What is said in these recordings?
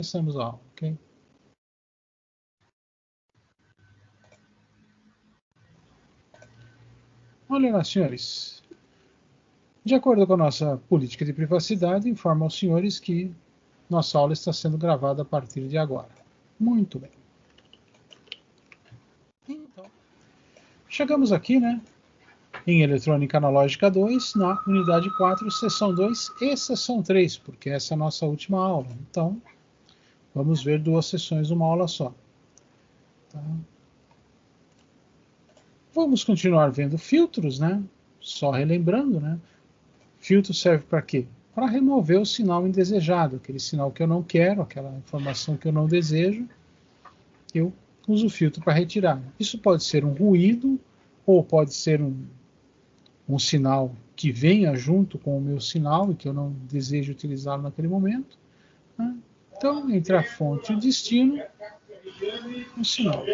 começamos a aula, ok? Olha lá, senhores. De acordo com a nossa política de privacidade, informo aos senhores que nossa aula está sendo gravada a partir de agora. Muito bem. Então, chegamos aqui, né? Em Eletrônica Analógica 2, na unidade 4, seção 2 e seção 3, porque essa é a nossa última aula. Então, vamos ver 2 sessões numa aula só. Tá? Vamos continuar vendo filtros, né? Só relembrando, né? Filtro serve para quê? Para remover o sinal indesejado, aquele sinal que eu não quero, aquela informação que eu não desejo, eu uso o filtro para retirar. Isso pode ser um ruído, ou pode ser um sinal que venha junto com o meu sinal e que eu não desejo utilizá-lo naquele momento. Né? Então, entre a fonte e o destino, um sinal.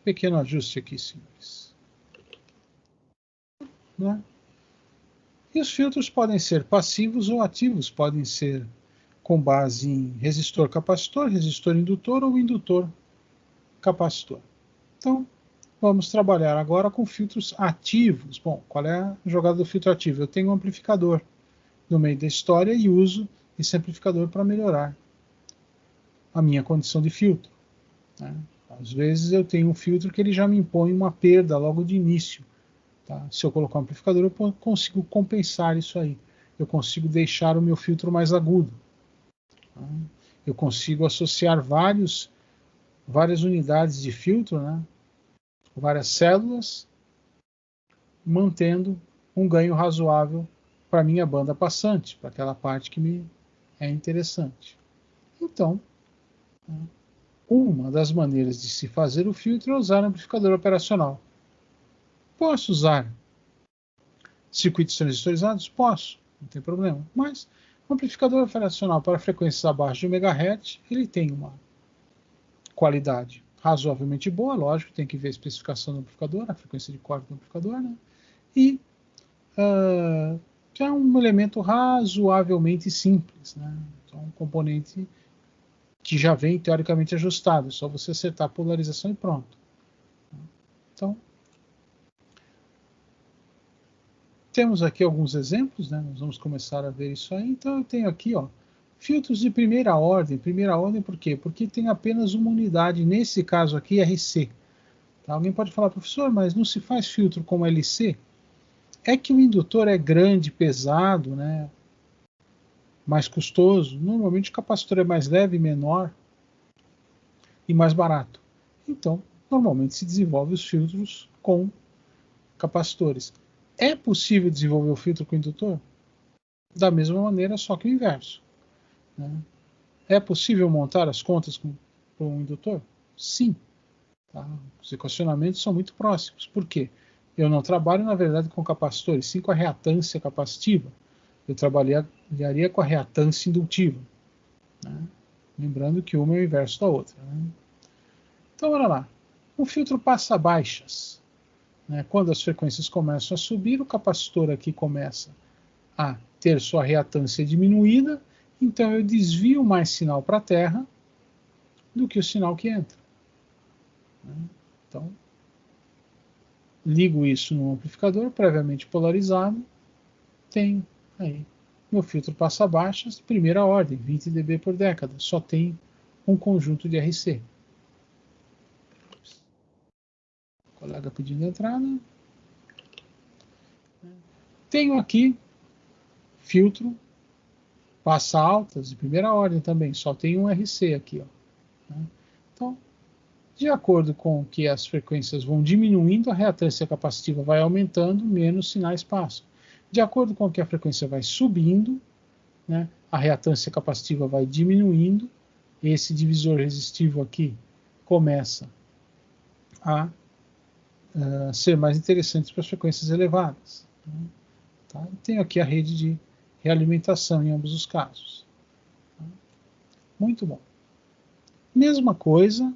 Pequeno ajuste aqui, senhores. Né? E os filtros podem ser passivos ou ativos, podem ser com base em resistor capacitor, resistor indutor ou indutor capacitor. Então, vamos trabalhar agora com filtros ativos. Bom, qual é a jogada do filtro ativo? Eu tenho um amplificador no meio da história e uso esse amplificador para melhorar a minha condição de filtro. Né? Às vezes eu tenho um filtro que ele já me impõe uma perda logo de início. Tá? Se eu colocar um amplificador, eu consigo compensar isso aí. Eu consigo deixar o meu filtro mais agudo. Tá? Eu consigo associar várias unidades de filtro, né? Várias células, mantendo um ganho razoável para a minha banda passante, para aquela parte que me é interessante. Então, uma das maneiras de se fazer o filtro é usar amplificador operacional. Posso usar circuitos transistorizados? Posso, não tem problema. Mas o amplificador operacional para frequências abaixo de 1 MHz, ele tem uma qualidade razoavelmente boa, lógico, tem que ver a especificação do amplificador, a frequência de corte do amplificador, né? E que é um elemento razoavelmente simples, né? Então, um componente que já vem teoricamente ajustado, é só você acertar a polarização e pronto. Então, temos aqui alguns exemplos, né? Nós vamos começar a ver isso aí. Então, eu tenho aqui, ó, filtros de primeira ordem. Primeira ordem por quê? Porque tem apenas uma unidade, nesse caso aqui, RC. Tá? Alguém pode falar, professor, mas não se faz filtro com LC? É que o indutor é grande, pesado, né? Mais custoso. Normalmente o capacitor é mais leve, menor e mais barato. Então, normalmente se desenvolve os filtros com capacitores. É possível desenvolver o filtro com indutor? Da mesma maneira, só que o inverso. Né? É possível montar as contas com um indutor? Sim. Tá? Os equacionamentos são muito próximos. Por quê? Eu não trabalho, na verdade, com capacitores, sim com a reatância capacitiva. Eu trabalharia com a reatância indutiva. Né? Lembrando que uma é o inverso da outra. Né? Então, olha lá. O filtro passa baixas. Né? Quando as frequências começam a subir, o capacitor aqui começa a ter sua reatância diminuída, então eu desvio mais sinal para a Terra do que o sinal que entra. Né? Então, ligo isso no amplificador previamente polarizado, tenho aí meu filtro passa baixas, primeira ordem, 20 dB por década, só tem um conjunto de RC. O colega pedindo entrada. Tenho aqui filtro passa altas de primeira ordem também, só tem um RC aqui. Ó. Então, de acordo com que as frequências vão diminuindo, a reatância capacitiva vai aumentando, menos sinais passam. De acordo com que a frequência vai subindo, né, a reatância capacitiva vai diminuindo, esse divisor resistivo aqui começa a ser mais interessante para as frequências elevadas. Tá? Tenho aqui a rede de realimentação em ambos os casos. Tá? Muito bom. Mesma coisa,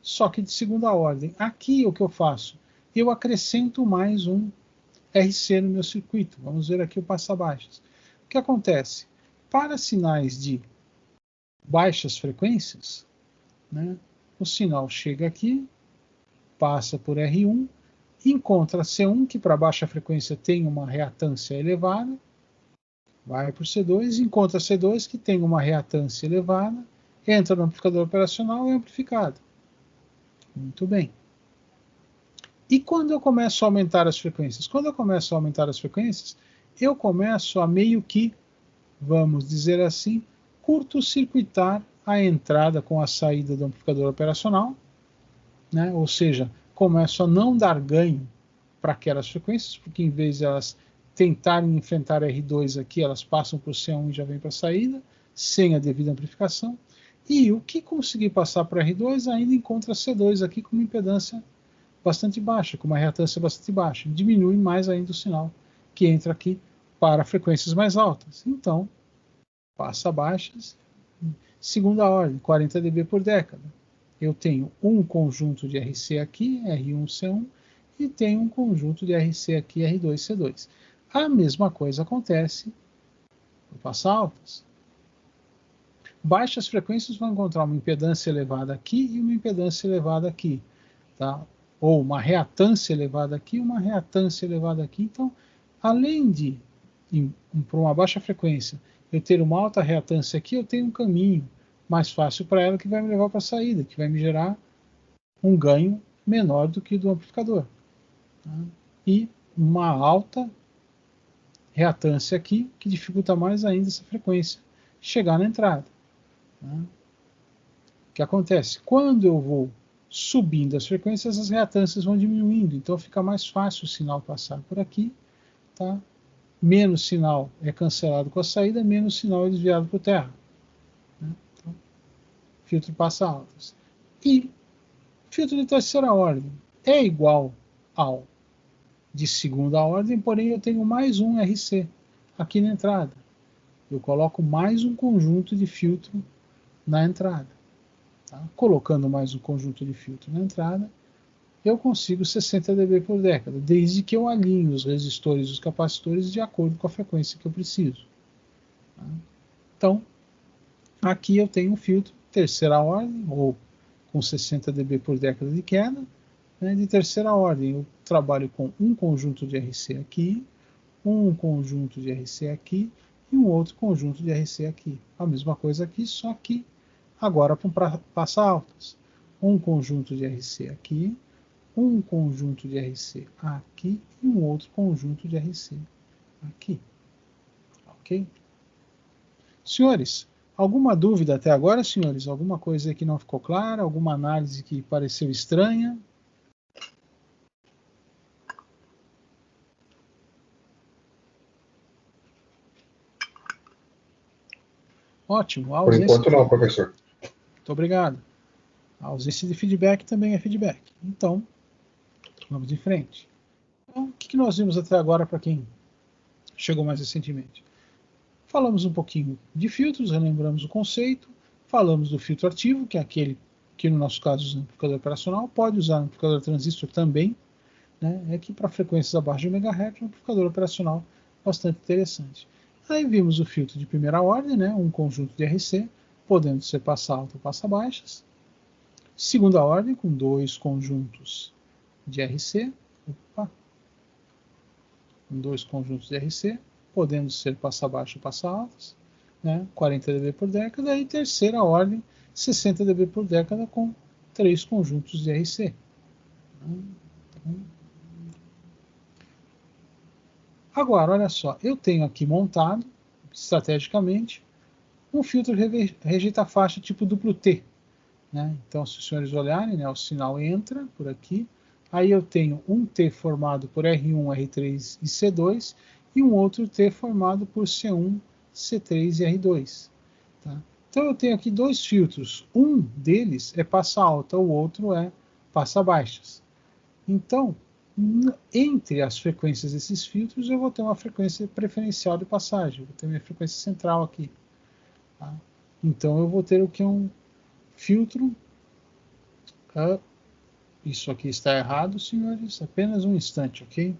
só que de segunda ordem. Aqui o que eu faço? Eu acrescento mais um RC no meu circuito. Vamos ver aqui o passa-baixas. O que acontece? Para sinais de baixas frequências, né, o sinal chega aqui, passa por R1, encontra C1, que para baixa frequência tem uma reatância elevada, vai por C2, encontra C2, que tem uma reatância elevada, entra no amplificador operacional e é amplificado. Muito bem. E quando eu começo a aumentar as frequências? Quando eu começo a aumentar as frequências, eu começo a meio que, vamos dizer assim, curto-circuitar a entrada com a saída do amplificador operacional, né? Ou seja, começo a não dar ganho para aquelas frequências, porque em vez de elas tentarem enfrentar R2 aqui, elas passam por C1 e já vem para a saída, sem a devida amplificação. E o que conseguir passar para R2 ainda encontra C2 aqui com uma impedância bastante baixa, com uma reatância bastante baixa. Diminui mais ainda o sinal que entra aqui para frequências mais altas. Então, passa baixas, segunda ordem, 40 dB por década. Eu tenho um conjunto de RC aqui, R1C1, e tenho um conjunto de RC aqui, R2C2. A mesma coisa acontece no passa altas. Baixas frequências vão encontrar uma impedância elevada aqui e uma impedância elevada aqui. Tá? Ou uma reatância elevada aqui, uma reatância elevada aqui. Então, além de, para uma baixa frequência, eu ter uma alta reatância aqui, eu tenho um caminho mais fácil para ela que vai me levar para a saída, que vai me gerar um ganho menor do que do amplificador. Tá? E uma alta reatância aqui, que dificulta mais ainda essa frequência chegar na entrada. Tá? O que acontece? Quando eu vou subindo as frequências, as reatâncias vão diminuindo, então fica mais fácil o sinal passar por aqui, tá? Menos sinal é cancelado com a saída, menos sinal é desviado por terra. Né? Então, filtro passa altas. E filtro de terceira ordem é igual ao de segunda ordem, porém eu tenho mais um RC aqui na entrada. Eu coloco mais um conjunto de filtro na entrada. Tá? Colocando mais um conjunto de filtro na entrada, eu consigo 60 dB por década, desde que eu alinhe os resistores e os capacitores de acordo com a frequência que eu preciso. Tá? Então, aqui eu tenho um filtro terceira ordem, ou com 60 dB por década de queda, né, de terceira ordem. Eu trabalho com um conjunto de RC aqui, um conjunto de RC aqui e um outro conjunto de RC aqui. A mesma coisa aqui, só que agora para passa altas. Um conjunto de RC aqui, um conjunto de RC aqui e um outro conjunto de RC aqui. Ok? Senhores, alguma dúvida até agora, senhores? Alguma coisa que não ficou clara? Alguma análise que pareceu estranha? Ótimo. Por enquanto não, professor. Muito obrigado. A ausência de feedback também é feedback. Então, vamos em frente. Então, o que nós vimos até agora para quem chegou mais recentemente? Falamos um pouquinho de filtros, relembramos o conceito, falamos do filtro ativo, que é aquele que no nosso caso usa no amplificador operacional, pode usar no amplificador transistor também, né? É que para frequências abaixo de MHz, um amplificador operacional bastante interessante. Aí vimos o filtro de primeira ordem, né? Um conjunto de RC, podendo ser passa alta ou passa baixas. Segunda ordem, com dois conjuntos de RC, com dois conjuntos de RC, podendo ser passa baixa ou passa altas, né? 40 dB por década. E terceira ordem, 60 dB por década, com três conjuntos de RC. Então, agora, olha só, eu tenho aqui montado, estrategicamente, um filtro rejeita faixa tipo duplo T. Né? Então, se os senhores olharem, né, o sinal entra por aqui, aí eu tenho um T formado por R1, R3 e C2, e um outro T formado por C1, C3 e R2. Tá? Então eu tenho aqui dois filtros, um deles é passa alta, o outro é passa baixas. Então, Entre as frequências desses filtros, eu vou ter uma frequência preferencial de passagem, eu vou ter minha frequência central aqui. Tá? Então eu vou ter o que é um filtro. Isso aqui está errado, senhores. Apenas um instante, ok?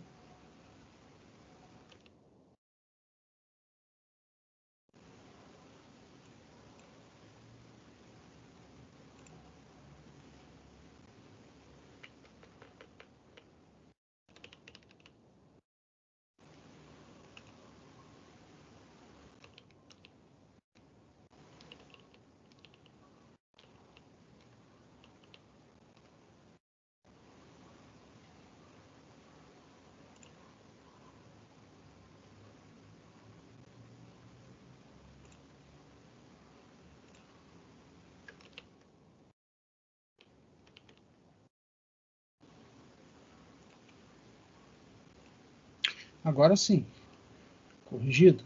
Agora sim, corrigido.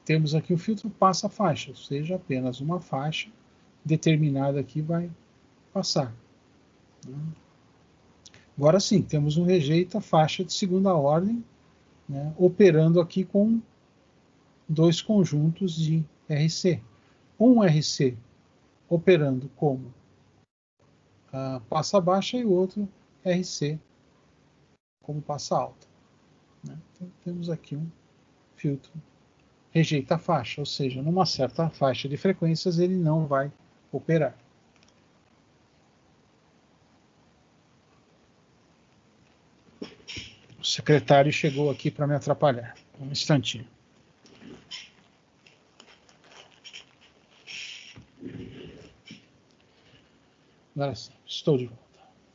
Temos aqui o filtro passa-faixa, ou seja, apenas uma faixa determinada aqui vai passar. Agora sim, temos um rejeita faixa de segunda ordem, né, operando aqui com dois conjuntos de RC. Um RC operando como passa baixa e o outro RC como passa alta. Né? Então, temos aqui um filtro rejeita faixa, ou seja, numa certa faixa de frequências ele não vai operar. O secretário chegou aqui para me atrapalhar. Um instantinho. Agora sim, estou de volta.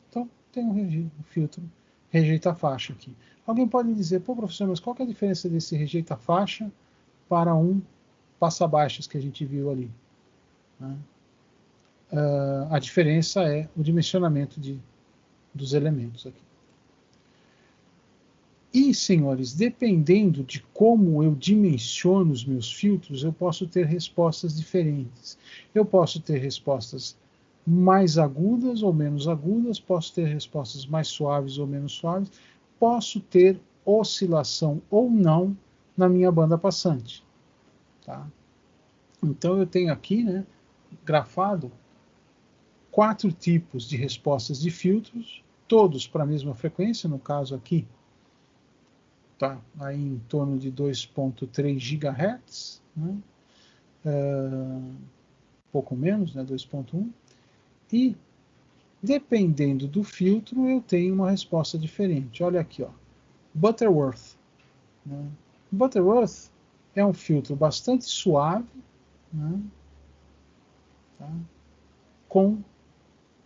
Então, tem um filtro rejeita faixa aqui. Alguém pode dizer, pô, professor, mas qual que é a diferença desse rejeita faixa para um passa-baixas que a gente viu ali? Né? A diferença é o dimensionamento dos elementos aqui. E, senhores, dependendo de como eu dimensiono os meus filtros, eu posso ter respostas diferentes. Eu posso ter respostas mais agudas ou menos agudas, posso ter respostas mais suaves ou menos suaves, posso ter oscilação ou não na minha banda passante. Tá? Então eu tenho aqui, né, grafado 4 tipos de respostas de filtros, todos para a mesma frequência, no caso aqui, tá aí em torno de 2.3 GHz, né? Pouco menos, né? 2.1. E dependendo do filtro, eu tenho uma resposta diferente. Olha aqui, ó, Butterworth. Né? Butterworth é um filtro bastante suave, né? Tá? Com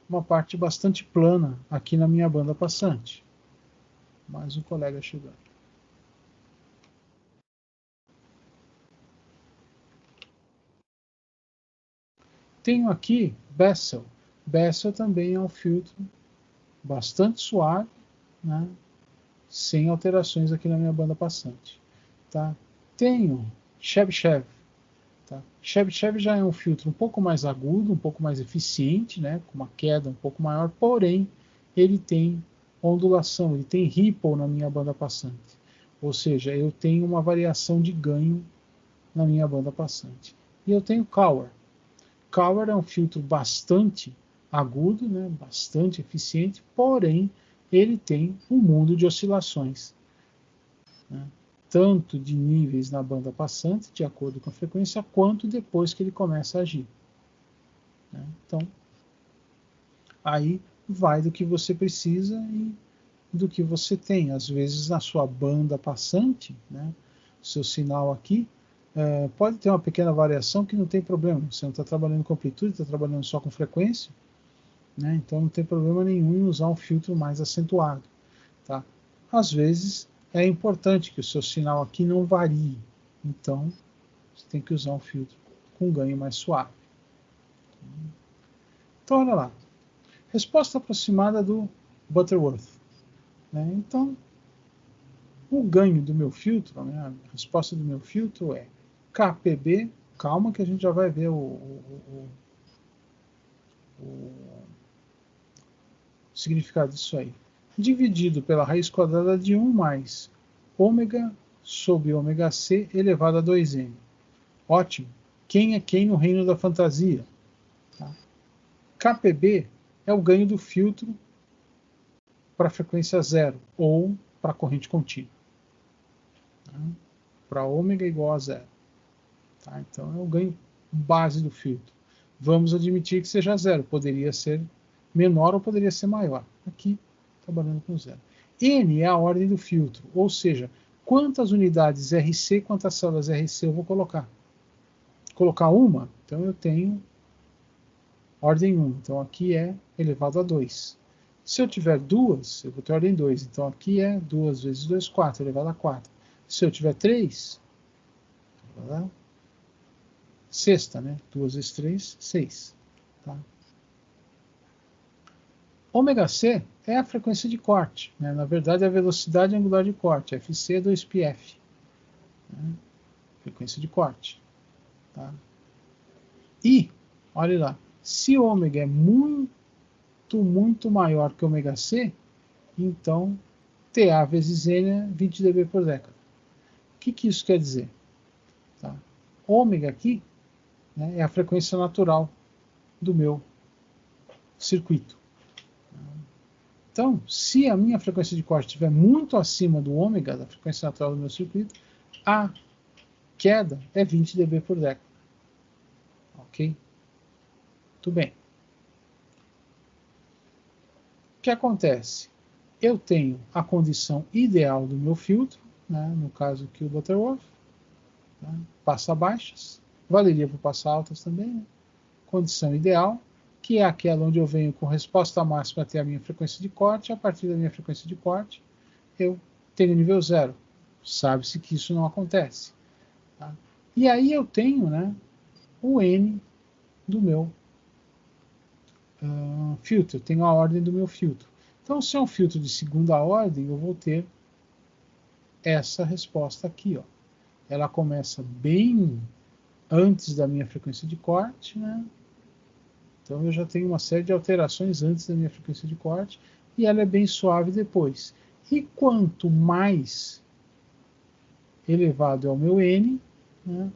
uma parte bastante plana aqui na minha banda passante. Mais um colega chegando. Tenho aqui Bessel. Bessel também é um filtro bastante suave, né? Sem alterações aqui na minha banda passante. Tá? Tenho Chebyshev. Tá? Chebyshev já é um filtro um pouco mais agudo, um pouco mais eficiente, né? Com uma queda um pouco maior, porém ele tem ondulação, ele tem ripple na minha banda passante. Ou seja, eu tenho uma variação de ganho na minha banda passante. E eu tenho Cower. Cower é um filtro bastante agudo, né, bastante eficiente, porém ele tem um mundo de oscilações, né, tanto de níveis na banda passante, de acordo com a frequência, quanto depois que ele começa a agir. Né. Então, aí vai do que você precisa e do que você tem. Às vezes, na sua banda passante, né, seu sinal aqui, pode ter uma pequena variação que não tem problema. Você não está trabalhando com amplitude, está trabalhando só com frequência, né? Então não tem problema nenhum em usar um filtro mais acentuado. Tá? Às vezes é importante que o seu sinal aqui não varie. Então você tem que usar um filtro com ganho mais suave. Então olha lá. Resposta aproximada do Butterworth. Né? Então o ganho do meu filtro, né, a resposta do meu filtro é KPB, calma que a gente já vai ver o significado disso aí. dividido pela raiz quadrada de 1 mais ômega sobre ômega c elevado a 2n. Ótimo. Quem é quem no reino da fantasia? Tá? KPB é o ganho do filtro para frequência zero ou para corrente contínua. Tá? Para ômega igual a zero. Tá? Então é o ganho base do filtro. Vamos admitir que seja zero. Poderia ser menor ou poderia ser maior. Aqui, trabalhando com zero. N é a ordem do filtro, ou seja, quantas unidades RC, quantas células RC eu vou colocar. Colocar uma, então eu tenho ordem 1. Então aqui é elevado a 2. Se eu tiver duas, eu vou ter ordem 2. Então aqui é 2 vezes 2, 4, elevado a 4. Se eu tiver 3, sexta, né? 2 vezes 3, 6. Tá? Ômega C é a frequência de corte. Né? Na verdade, é a velocidade angular de corte. FC é 2πf. Né? Frequência de corte. Tá? E, olha lá, se ômega é muito maior que ômega C, então TA vezes N é 20 dB por década. O que isso quer dizer? Tá? Ômega aqui, né, é a frequência natural do meu circuito. Então, se a minha frequência de corte estiver muito acima do ômega, da frequência natural do meu circuito, a queda é 20 dB por década. Ok? Tudo bem. O que acontece? Eu tenho a condição ideal do meu filtro, né, no caso aqui o Butterworth, né, passa baixas, valeria para passar altas também, né? Condição ideal, que é aquela onde eu venho com resposta máxima até a minha frequência de corte, a partir da minha frequência de corte, eu tenho nível zero. Sabe-se que isso não acontece. Tá? E aí eu tenho, né, o N do meu filtro, eu tenho a ordem do meu filtro. Então, se é um filtro de segunda ordem, eu vou ter essa resposta aqui. Ó. Ela começa bem antes da minha frequência de corte, né? Então eu já tenho uma série de alterações antes da minha frequência de corte e ela é bem suave depois. E quanto mais elevado é o meu N, né?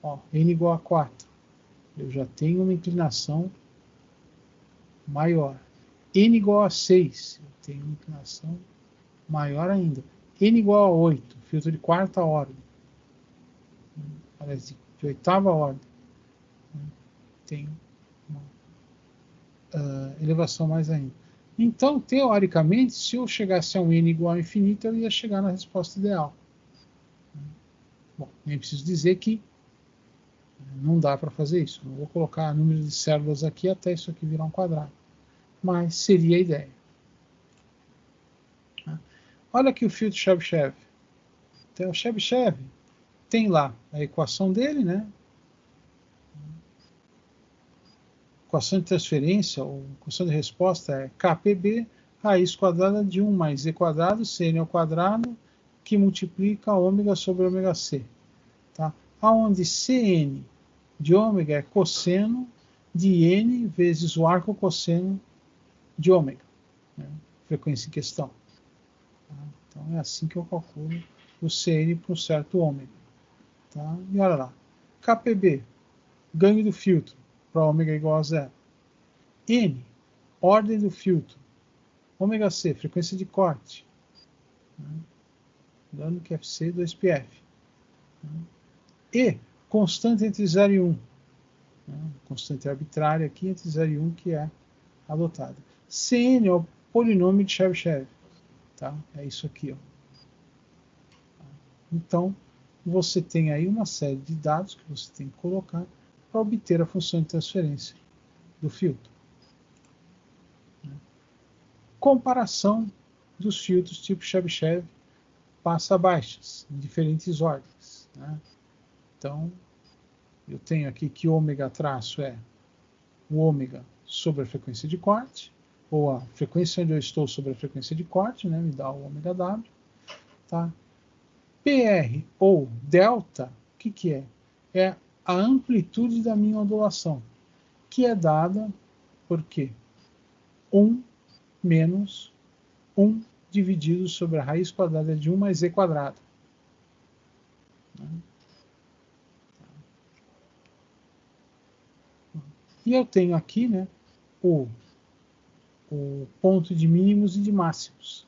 Ó, N igual a 4, eu já tenho uma inclinação maior. N igual a 6, eu tenho uma inclinação maior ainda. N igual a 8, filtro de quarta ordem. Aliás, de oitava ordem. Tenho uma elevação mais ainda. Então, teoricamente, se eu chegasse a um N igual a infinito, eu ia chegar na resposta ideal. Bom, nem preciso dizer que não dá para fazer isso. Não vou colocar número de células aqui até isso aqui virar um quadrado. Mas seria a ideia. Olha aqui o filtro Chebyshev. Então, o Chebyshev tem lá a equação dele, né? Equação de transferência, ou equação de resposta é KPB, raiz quadrada de 1 mais Z quadrado, Cn ao quadrado, que multiplica ômega sobre ômega C. Tá? Onde Cn de ômega é cosseno de N vezes o arco cosseno de ômega, né? Frequência em questão. Tá? Então é assim que eu calculo o Cn para um certo ômega. Tá? E olha lá, KPB, ganho do filtro, para ômega igual a zero. N, ordem do filtro. Ômega C, frequência de corte. Dando que FC 2πf. E, constante entre 0 e 1. Constante arbitrária aqui entre 0 e 1 que é adotada. Cn é o polinômio de Chebyshev. Tá? É isso aqui. Ó. Então, você tem aí uma série de dados que você tem que colocar para obter a função de transferência do filtro. Comparação dos filtros tipo Chebyshev passa baixas, em diferentes ordens. Né? Então, eu tenho aqui que ômega traço é o ômega sobre a frequência de corte, ou a frequência onde eu estou sobre a frequência de corte, né? Me dá o ômega W. Tá? PR ou delta, o que é? É a amplitude da minha ondulação, que é dada por quê? 1 menos 1 dividido sobre a raiz quadrada de 1 mais z quadrado. E eu tenho aqui, né, o ponto de mínimos e de máximos.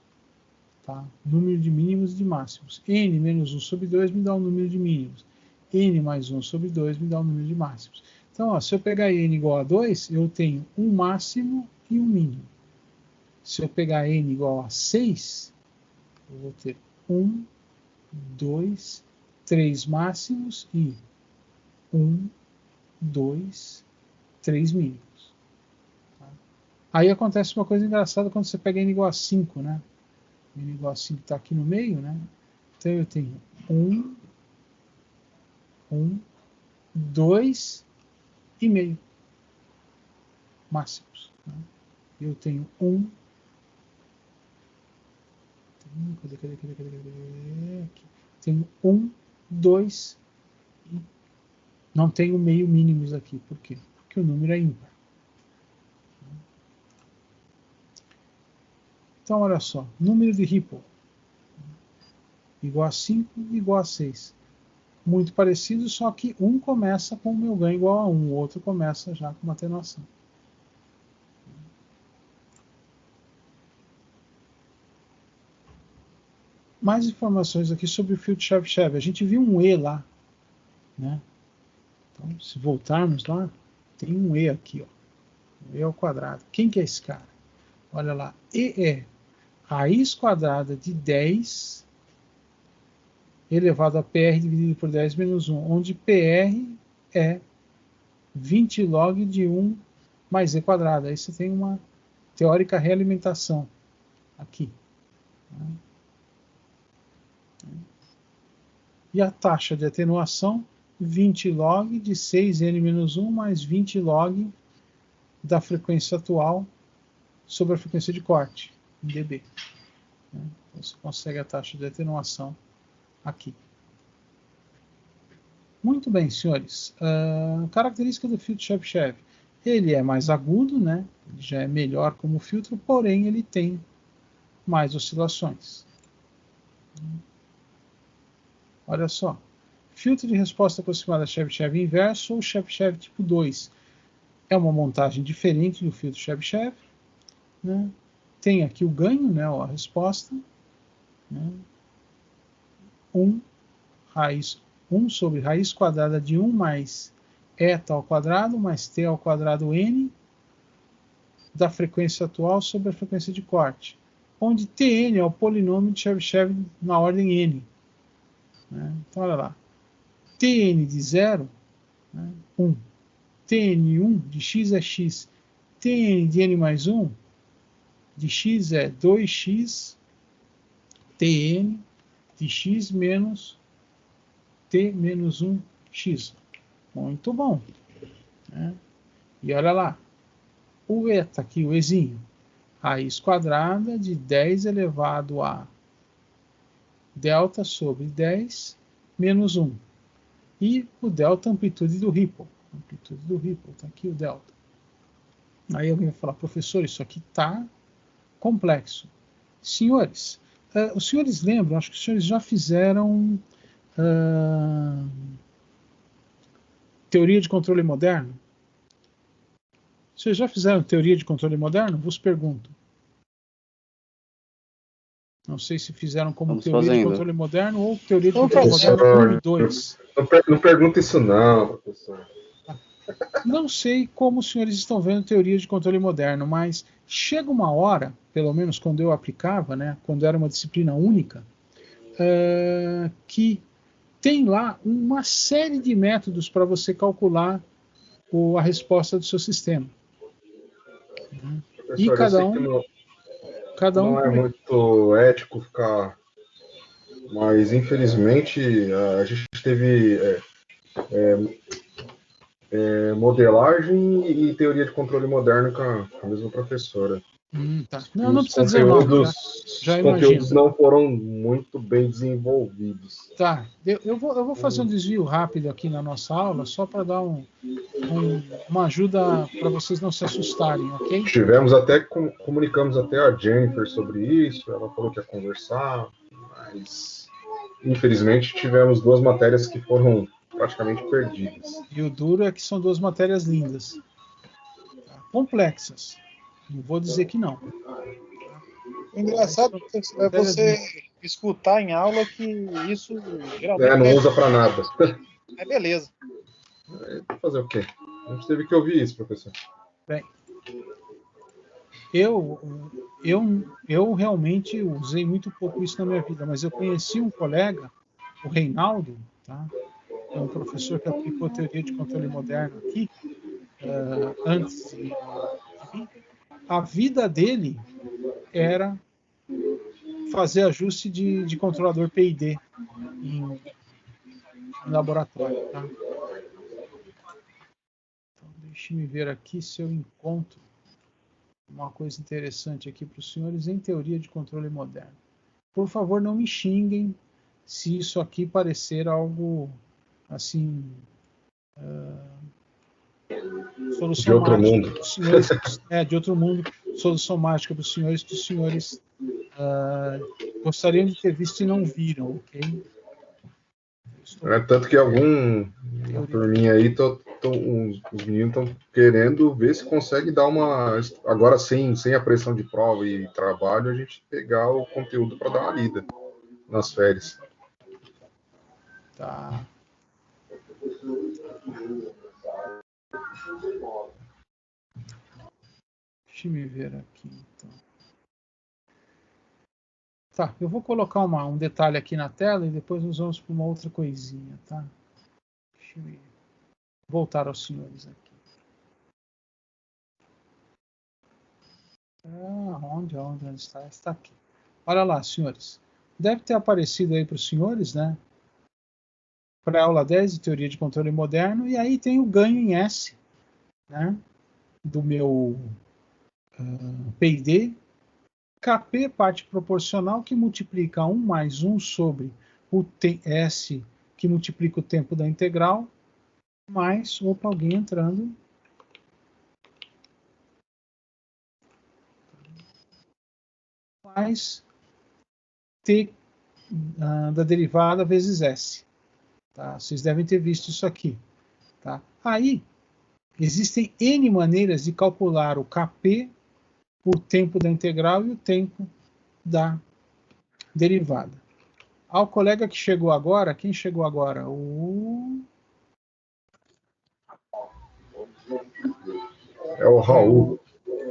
Tá? Número de mínimos e de máximos. N menos 1 sobre 2 me dá um número de mínimos. N mais 1 sobre 2 me dá um número de máximos. Então, ó, se eu pegar N igual a 2, eu tenho um máximo e um mínimo. Se eu pegar N igual a 6, eu vou ter 1, 2, 3 máximos e 1, 2, 3 mínimos. Tá? Aí acontece uma coisa engraçada quando você pega N igual a 5, né? N igual a 5 está aqui no meio, né? Então eu tenho 1, 2 e meio máximos. Né? Eu tenho 1. Cadê? Aqui. Tenho 1, 2 e não tenho meio mínimos aqui. Por quê? Porque o número é ímpar. Então, olha só. Número de Ripple igual a 5 igual a 6. Muito parecido, só que um começa com o meu ganho igual a 1, o outro começa já com uma atenuação. Mais informações aqui sobre o filtro Chebyshev. A gente viu um E lá, né? Então, se voltarmos lá, tem um E aqui, ó. O E ao quadrado. Quem que é esse cara? Olha lá. E é raiz quadrada de 10 elevado a PR dividido por 10 menos 1, onde PR é 20 log de 1 mais Z quadrado. Aí você tem uma teórica realimentação aqui. E a taxa de atenuação, 20 log de 6n menos 1 mais 20 log da frequência atual sobre a frequência de corte, em dB. Então você consegue a taxa de atenuação aqui. Muito bem, senhores. Característica do filtro Chebyshev. Ele é mais agudo, né? Ele já é melhor como filtro, porém ele tem mais oscilações. Olha só. Filtro de resposta aproximada Chebyshev inverso ou Chebyshev tipo 2. É uma montagem diferente do filtro Chebyshev. Né? Tem aqui o ganho, né? A resposta. Né? 1 sobre raiz quadrada de 1 mais eta ao quadrado mais t ao quadrado n da frequência atual sobre a frequência de corte, onde Tn é o polinômio de Chebyshev na ordem n. Né? Então, olha lá. Tn de 0, né? 1. Tn1 de x é x. Tn de n mais 1 de x é 2x Tn de x menos t menos 1x. Muito bom. Né? E olha lá. O eta aqui, o ezinho. Raiz quadrada de 10 elevado a delta sobre 10 menos 1. E o delta amplitude do Ripple. Amplitude do Ripple, está aqui o delta. Aí alguém vai falar, professor, isso aqui está complexo. Senhores, os senhores lembram, acho que os senhores já fizeram teoria de controle moderno? Vocês já fizeram teoria de controle moderno? Vos pergunto. Não sei se fizeram como Estamos teoria fazendo. de controle moderno ou teoria de controle moderno 1 e 2. Não pergunta isso não, professor. Não sei como os senhores estão vendo teoria de controle moderno, mas chega uma hora, pelo menos quando eu aplicava, né, quando era uma disciplina única, que tem lá uma série de métodos para você calcular a resposta do seu sistema. Professor, E cada um não é muito ético ficar, mas infelizmente a gente teve modelagem e teoria de controle moderno com a mesma professora. Tá. Não, não Os precisa dizer o nome, já os imagino. conteúdos não foram muito bem desenvolvidos. Tá, eu vou fazer um desvio rápido aqui na nossa aula, só para dar uma ajuda para vocês não se assustarem, ok? Tivemos até, comunicamos até a Jennifer sobre isso, ela falou que ia conversar, mas infelizmente tivemos 2 matérias que foram praticamente perdidas. E o duro é que são 2 matérias lindas, tá? Complexas, não vou dizer que não. O engraçado é você escutar em aula que isso geralmente Não usa para nada. É beleza. Fazer o quê? A gente teve que ouvir isso, professor. Bem, eu realmente usei muito pouco isso na minha vida, mas eu conheci um colega, o Reinaldo, tá? É um professor que aplicou teoria de controle moderno aqui, antes de mim. A vida dele era fazer ajuste de controlador PID em laboratório. Tá? Então, deixe-me ver aqui se eu encontro uma coisa interessante aqui para os senhores em teoria de controle moderno. Por favor, não me xinguem se isso aqui parecer algo assim solução de outro mágica mundo. Para os senhores, de outro mundo, solução mágica para os senhores que os senhores gostariam de ter visto e não viram, ok? Tanto que uma turminha aí, os meninos estão querendo ver se consegue dar uma. Agora, sem a pressão de prova e trabalho, a gente pegar o conteúdo para dar uma lida nas férias. Tá. Deixa eu me ver aqui, então. Tá, eu vou colocar um detalhe aqui na tela e depois nós vamos para uma outra coisinha, tá? Deixa eu voltar aos senhores aqui. Onde está? Está aqui. Olha lá, senhores. Deve ter aparecido aí para os senhores, né? Para a aula 10 de teoria de controle moderno, e aí tem o ganho em S, né? Do meu PID. KP, parte proporcional, que multiplica 1 mais 1 sobre o S, que multiplica o tempo da integral, mais, opa, alguém entrando, mais T da derivada vezes S. Tá? Vocês devem ter visto isso aqui. Tá? Aí, existem N maneiras de calcular o KP, o tempo da integral e o tempo da derivada. Ao colega que chegou agora, quem chegou agora? É o Raul.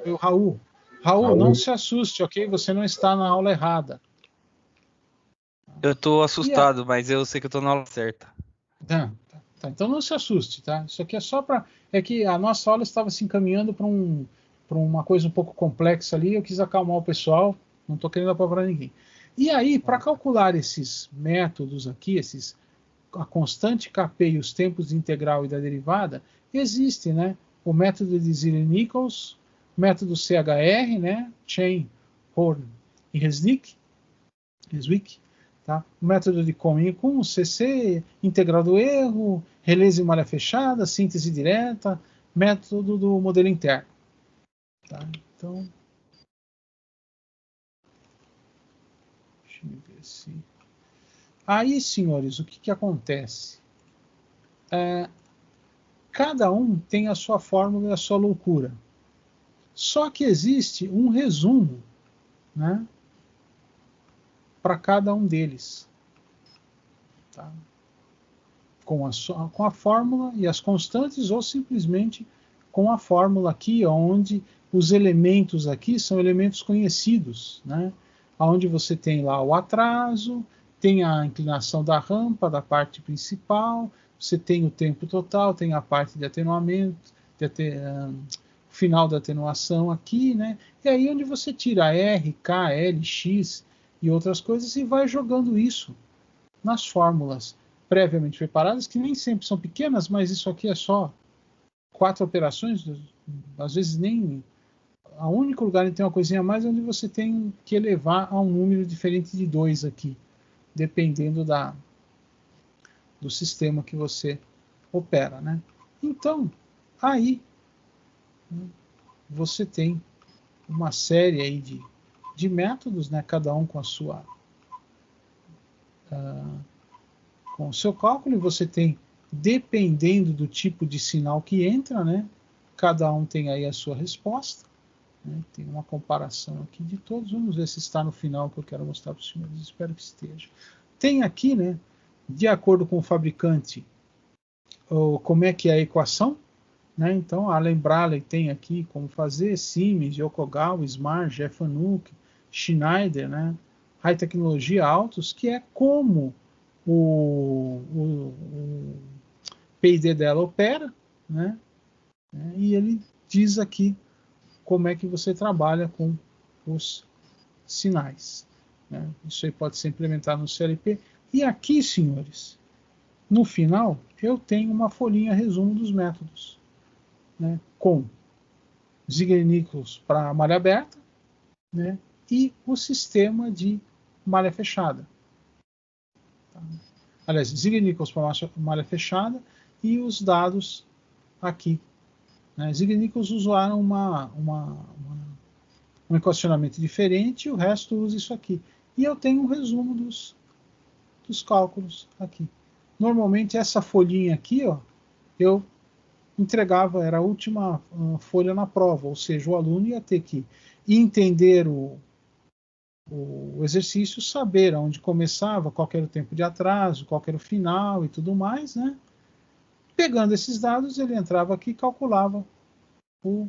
O Raul. Raul, não se assuste, ok? Você não está na aula errada. Eu estou assustado, mas eu sei que eu estou na aula certa. Tá. Então não se assuste, tá? Isso aqui é só para... É que a nossa aula estava se encaminhando para uma coisa um pouco complexa ali, eu quis acalmar o pessoal, não estou querendo apavorar ninguém. E aí, para calcular esses métodos aqui, a constante KP e os tempos de integral e da derivada, existe, né? O método de Zilli-Nichols, o método CHR, né? Chain, Horn e Resnick, tá? O método de Cohen-Kuhn, CC, integral do erro, relés em malha fechada, síntese direta, método do modelo interno. Tá? Então, deixa eu ver se... Aí, senhores, o que acontece? Cada um tem a sua fórmula e a sua loucura. Só que existe um resumo, né, para cada um deles. Tá? Com a fórmula e as constantes, ou simplesmente com a fórmula aqui, onde os elementos aqui são elementos conhecidos, né? Onde você tem lá o atraso, tem a inclinação da rampa, da parte principal, você tem o tempo total, tem a parte de atenuamento, final da atenuação aqui, né? E aí onde você tira R, K, L, X e outras coisas e vai jogando isso nas fórmulas previamente preparadas, que nem sempre são pequenas, mas isso aqui é só 4 operações, às vezes nem o único lugar que tem uma coisinha a mais é onde você tem que elevar a um número diferente de 2 aqui, dependendo do sistema que você opera, né? Então, aí, né, você tem uma série aí de métodos, né, cada um com a sua com o seu cálculo, e você tem, dependendo do tipo de sinal que entra, né, cada um tem aí a sua resposta, né, tem uma comparação aqui de todos, vamos ver se está no final que eu quero mostrar para os senhores, espero que esteja. Tem aqui, né, de acordo com o fabricante, como é que é a equação, né? Então, a Lembrale tem aqui como fazer, Siemens, Yokogawa, Smart, Fanuc, Schneider, né? High Tecnologia Autos, que é como o P&D dela opera, né? E ele diz aqui como é que você trabalha com os sinais, né? Isso aí pode ser implementado no CLP. E aqui, senhores, no final, eu tenho uma folhinha resumo dos métodos, né, com Ziegler-Nichols para malha aberta, né, e o sistema de malha fechada. Tá? Aliás, Ziegler-Nichols para malha fechada e os dados aqui. Né? Ziegler-Nichols usaram um equacionamento diferente e o resto usa isso aqui. E eu tenho um resumo dos cálculos aqui. Normalmente essa folhinha aqui, ó, eu entregava, era a última folha na prova, ou seja, o aluno ia ter que entender o exercício, saber aonde começava, qual era o tempo de atraso, qual era o final e tudo mais, né? Pegando esses dados, ele entrava aqui e calculava o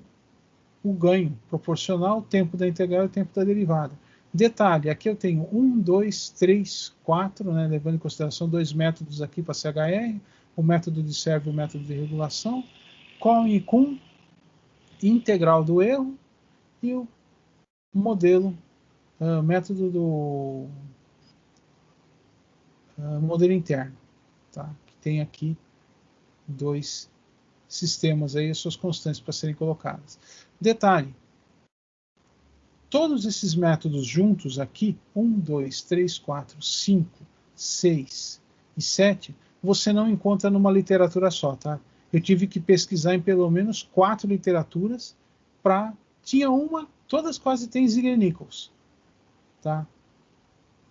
ganho proporcional ao tempo da integral e ao tempo da derivada. Detalhe, aqui eu tenho 1, 2, 3, 4, né, levando em consideração 2 métodos aqui para CHR, o método de servo e o método de regulação, com e com, integral do erro e o modelo, método do modelo interno, tá? Que tem aqui 2 sistemas aí, as suas constantes para serem colocadas. Detalhe, todos esses métodos juntos aqui, 1, 2, 3, 4, 5, 6 e 7, você não encontra numa literatura só, tá? Eu tive que pesquisar em pelo menos 4 literaturas tinha uma, todas quase tem Ziegler-Nichols, tá?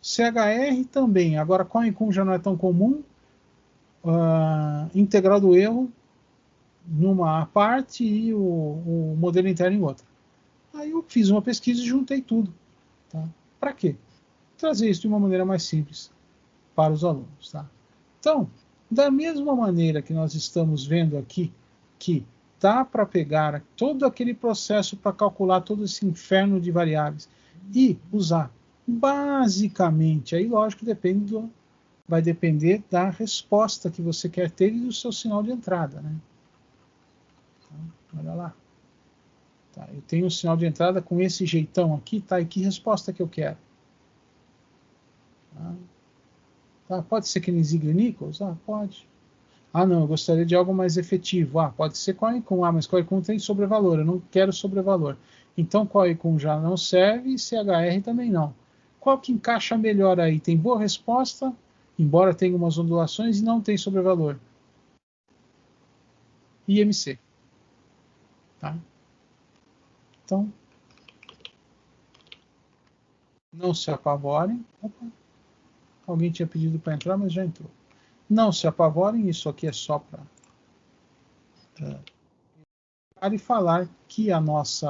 CHR também, agora com e com já não é tão comum, integral do erro numa parte e o modelo interno em outra. Aí eu fiz uma pesquisa e juntei tudo, tá? Para quê? Trazer isso de uma maneira mais simples para os alunos, tá? Então, da mesma maneira que nós estamos vendo aqui, que dá para pegar todo aquele processo para calcular todo esse inferno de variáveis e usar basicamente, aí lógico vai depender da resposta que você quer ter e do seu sinal de entrada, né? Então, olha lá. Tá, eu tenho um sinal de entrada com esse jeitão aqui, tá? E que resposta que eu quero? Tá, pode ser que nem Ziegler-Nichols? Pode. Não, eu gostaria de algo mais efetivo. Pode ser qual e com. Mas qual e com tem sobrevalor. Eu não quero sobrevalor. Então qual e com já não serve e CHR também não. Qual que encaixa melhor aí? Tem boa resposta, embora tenha umas ondulações e não tem sobrevalor. IMC. Tá? Então, não se apavorem. Opa. Alguém tinha pedido para entrar, mas já entrou. Não se apavorem, isso aqui é só para falar que a nosso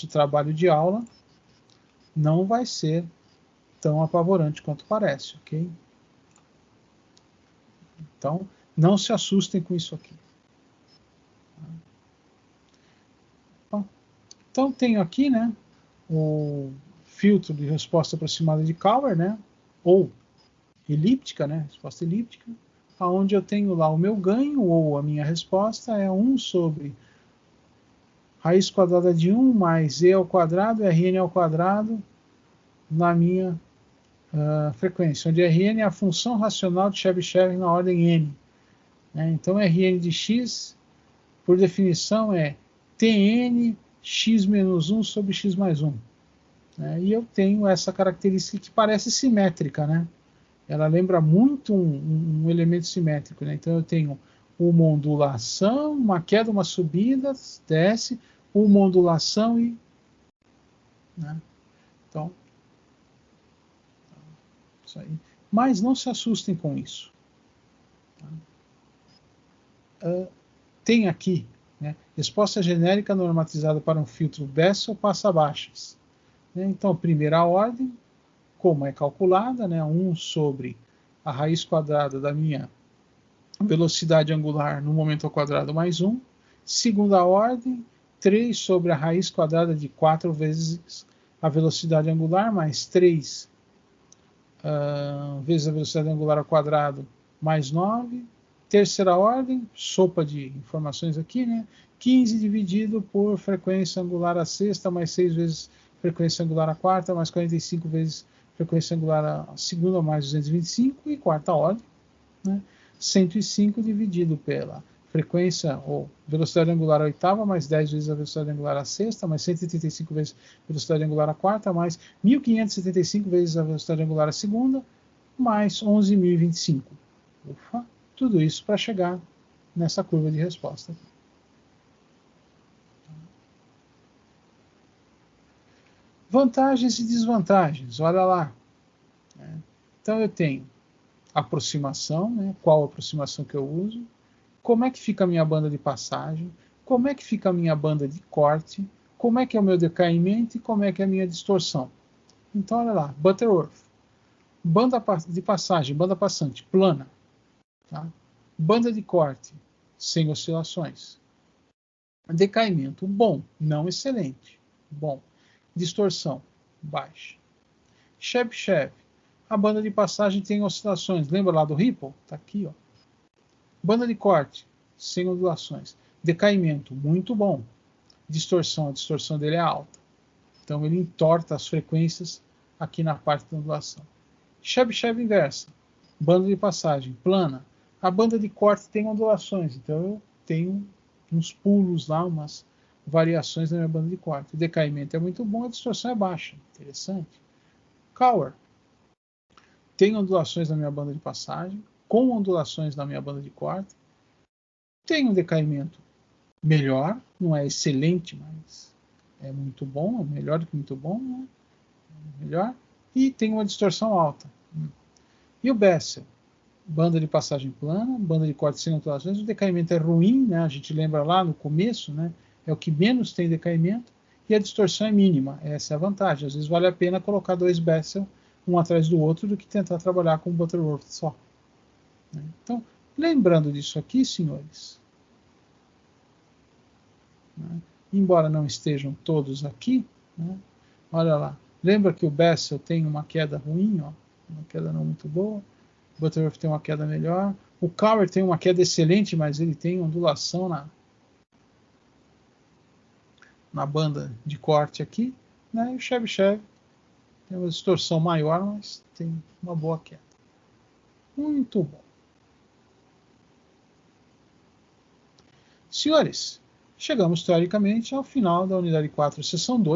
trabalho de aula não vai ser tão apavorante quanto parece, ok? Então, não se assustem com isso aqui. Bom, então, tenho aqui, né, o filtro de resposta aproximada de Cauer, né, ou elíptica, né, resposta elíptica, onde eu tenho lá o meu ganho, ou a minha resposta é 1 sobre raiz quadrada de 1 mais e ao quadrado, Rn ao quadrado, na minha frequência, onde Rn é a função racional de Chebyshev na ordem n. Né? Então, Rn de x, por definição, é Tn x menos 1 sobre x mais 1. E eu tenho essa característica que parece simétrica, né? Ela lembra muito um elemento simétrico, né? Então eu tenho uma ondulação, uma queda, uma subida, desce, uma ondulação e... né? Então, isso aí. Mas não se assustem com isso. Tem aqui, né, resposta genérica normatizada para um filtro Bessel passa-baixas. Então, primeira ordem, como é calculada, né, 1 sobre a raiz quadrada da minha velocidade angular no momento ao quadrado mais 1. Segunda ordem, 3 sobre a raiz quadrada de 4 vezes a velocidade angular, mais 3 vezes a velocidade angular ao quadrado, mais 9. Terceira ordem, sopa de informações aqui, né? 15 dividido por frequência angular à sexta, mais 6 vezes frequência angular à quarta, mais 45 vezes frequência angular à segunda, mais 225. E quarta ordem, né? 105 dividido pela frequência ou velocidade angular à oitava, mais 10 vezes a velocidade angular à sexta, mais 185 vezes a velocidade angular à quarta, mais 1575 vezes a velocidade angular à segunda, mais 11.025. Ufa! Tudo isso para chegar nessa curva de resposta. Vantagens e desvantagens, olha lá. Então eu tenho aproximação, né? Qual aproximação que eu uso, como é que fica a minha banda de passagem, como é que fica a minha banda de corte, como é que é o meu decaimento e como é que é a minha distorção. Então olha lá, Butterworth, banda de passagem, banda passante, plana. Tá? Banda de corte, sem oscilações. Decaimento, bom, não excelente. Bom. Distorção, baixa. Chebyshev, a banda de passagem tem oscilações. Lembra lá do Ripple? Está aqui, ó. Banda de corte, sem ondulações. Decaimento, muito bom. Distorção, a distorção dele é alta. Então ele entorta as frequências aqui na parte da ondulação. Chebyshev inversa, banda de passagem, plana. A banda de corte tem ondulações, então eu tenho uns pulos lá, umas variações na minha banda de corte. O decaimento é muito bom, a distorção é baixa. Interessante. Cower. Tem ondulações na minha banda de passagem, com ondulações na minha banda de corte. Tem um decaimento melhor, não é excelente, mas é muito bom, é melhor do que muito bom, né? Melhor. E tem uma distorção alta. E o Bessel? Banda de passagem plana, banda de corte sem ondulações. O decaimento é ruim, né? A gente lembra lá no começo, né? É o que menos tem decaimento. E a distorção é mínima. Essa é a vantagem. Às vezes vale a pena colocar 2 Bessel um atrás do outro do que tentar trabalhar com o Butterworth só. Então, lembrando disso aqui, senhores, né? Embora não estejam todos aqui, né? Olha lá. Lembra que o Bessel tem uma queda ruim, ó, uma queda não muito boa. O Butterworth tem uma queda melhor. O Cower tem uma queda excelente, mas ele tem ondulação na banda de corte aqui. Né? E o Chebyshev tem uma distorção maior, mas tem uma boa queda. Muito bom. Senhores, chegamos teoricamente ao final da unidade 4, seção 2.